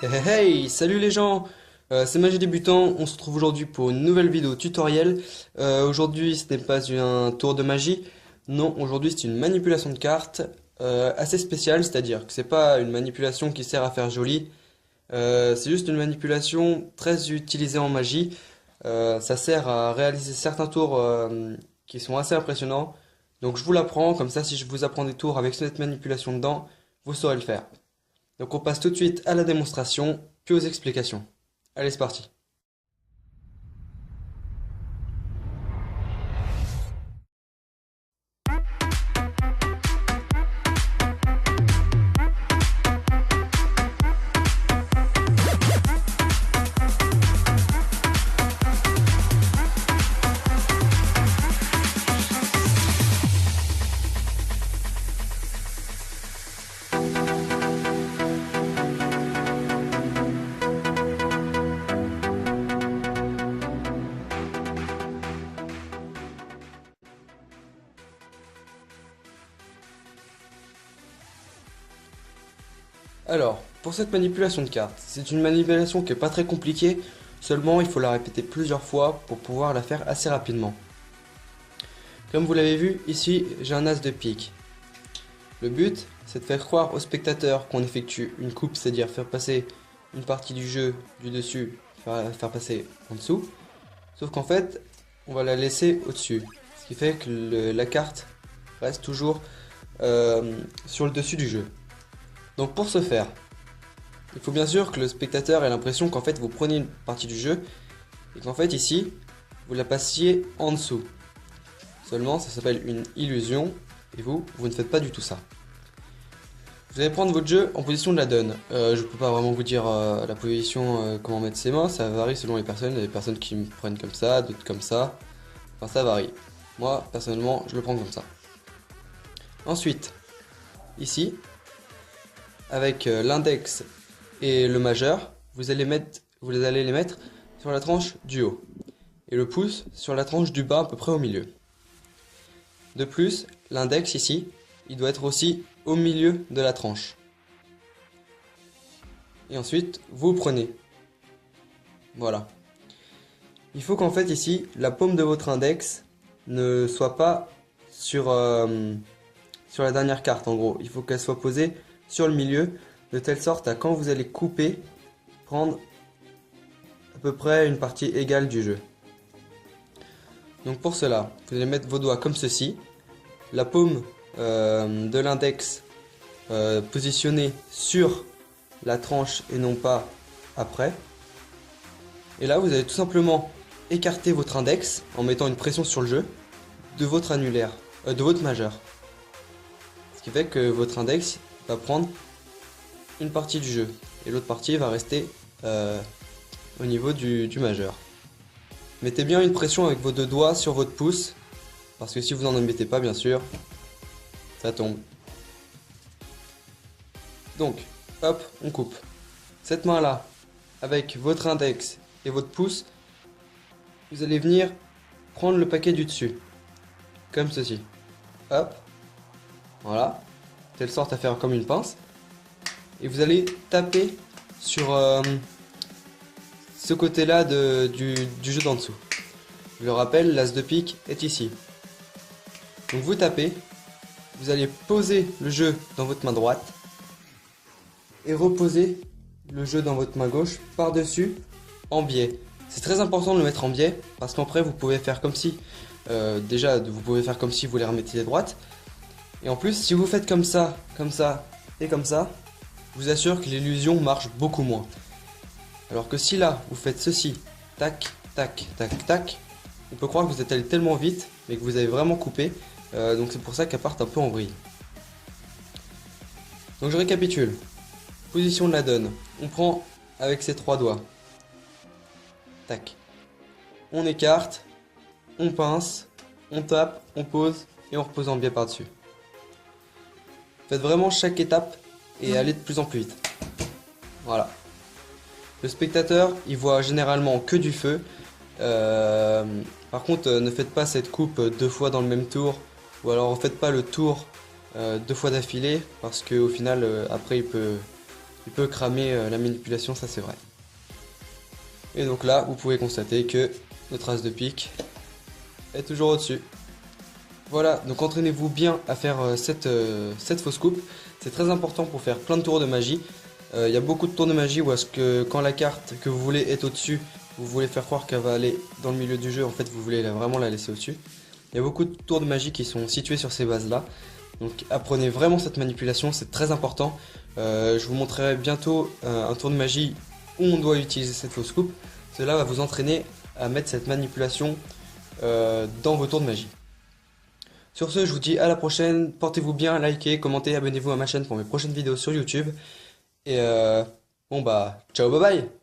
Hey, salut les gens, c'est Magie Débutant, on se retrouve aujourd'hui pour une nouvelle vidéo tutoriel. Aujourd'hui ce n'est pas un tour de magie, non, aujourd'hui c'est une manipulation de cartes assez spéciale, c'est-à-dire que c'est pas une manipulation qui sert à faire joli, c'est juste une manipulation très utilisée en magie. Ça sert à réaliser certains tours qui sont assez impressionnants, donc je vous l'apprends, comme ça si je vous apprends des tours avec cette manipulation dedans, vous saurez le faire. Donc on passe tout de suite à la démonstration, puis aux explications. Allez, c'est parti. Alors, pour cette manipulation de cartes, c'est une manipulation qui est pas très compliquée, seulement il faut la répéter plusieurs fois pour pouvoir la faire assez rapidement. Comme vous l'avez vu, ici j'ai un as de pique. Le but, c'est de faire croire aux spectateurs qu'on effectue une coupe, c'est-à-dire faire passer une partie du jeu du dessus, faire passer en dessous. Sauf qu'en fait, on va la laisser au-dessus. Ce qui fait que la carte reste toujours sur le dessus du jeu. Donc pour ce faire, il faut bien sûr que le spectateur ait l'impression qu'en fait vous prenez une partie du jeu et qu'en fait ici, vous la passiez en dessous. Seulement, ça s'appelle une illusion et vous ne faites pas du tout ça. Vous allez prendre votre jeu en position de la donne. Je peux pas vraiment vous dire la position, comment mettre ses mains, ça varie selon les personnes. Il y a des personnes qui me prennent comme ça, d'autres comme ça. Enfin, ça varie. Moi, personnellement, je le prends comme ça. Ensuite, ici, avec l'index et le majeur, vous allez les mettre sur la tranche du haut. Et le pouce sur la tranche du bas, à peu près au milieu. De plus, l'index ici, il doit être aussi au milieu de la tranche. Et ensuite, vous prenez. Voilà. Il faut qu'en fait ici, la paume de votre index ne soit pas sur la dernière carte en gros. Il faut qu'elle soit posée sur le milieu, de telle sorte à quand vous allez couper, prendre à peu près une partie égale du jeu. Donc pour cela, vous allez mettre vos doigts comme ceci, la paume de l'index positionnée sur la tranche et non pas après. Et là, vous allez tout simplement écarter votre index en mettant une pression sur le jeu de votre annulaire, de votre majeur. Ce qui fait que votre index va prendre une partie du jeu et l'autre partie va rester au niveau du majeur. Mettez bien une pression avec vos deux doigts sur votre pouce, parce que si vous n'en mettez pas, bien sûr, ça tombe. Donc, hop, on coupe. Cette main-là, avec votre index et votre pouce, vous allez venir prendre le paquet du dessus, comme ceci. Hop, voilà, telle sorte à faire comme une pince. Et vous allez taper sur ce côté-là du jeu d'en dessous. Je le rappelle, l'as de pique est ici. Donc vous tapez, vous allez poser le jeu dans votre main droite et reposer le jeu dans votre main gauche par-dessus en biais. C'est très important de le mettre en biais parce qu'après vous pouvez faire comme si, déjà vous pouvez faire comme si vous les remettiez droite. Et en plus, si vous faites comme ça et comme ça, je vous assure que l'illusion marche beaucoup moins. Alors que si là, vous faites ceci, tac, tac, tac, tac, on peut croire que vous êtes allé tellement vite, mais que vous avez vraiment coupé. Donc c'est pour ça qu'elle part un peu en vrille. Donc je récapitule. Position de la donne. On prend avec ses trois doigts. Tac. On écarte, on pince, on tape, on pose et on repose en biais par-dessus. Faites vraiment chaque étape et allez de plus en plus vite. Voilà. Le spectateur, il voit généralement que du feu. Par contre, ne faites pas cette coupe deux fois dans le même tour. Ou alors, ne faites pas le tour deux fois d'affilée. Parce qu'au final, après, il il peut cramer la manipulation, ça c'est vrai. Et donc là, vous pouvez constater que notre as de pique est toujours au-dessus. Voilà, donc entraînez-vous bien à faire cette fausse coupe. C'est très important pour faire plein de tours de magie. Il y a beaucoup de tours de magie où est-ce que quand la carte que vous voulez est au-dessus, vous voulez faire croire qu'elle va aller dans le milieu du jeu, en fait vous voulez vraiment la laisser au-dessus. Il y a beaucoup de tours de magie qui sont situés sur ces bases-là. Donc apprenez vraiment cette manipulation, c'est très important. Je vous montrerai bientôt un tour de magie où on doit utiliser cette fausse coupe. Cela va vous entraîner à mettre cette manipulation dans vos tours de magie. Sur ce, je vous dis à la prochaine, portez-vous bien, likez, commentez, abonnez-vous à ma chaîne pour mes prochaines vidéos sur YouTube. Et bon bah, ciao, bye bye!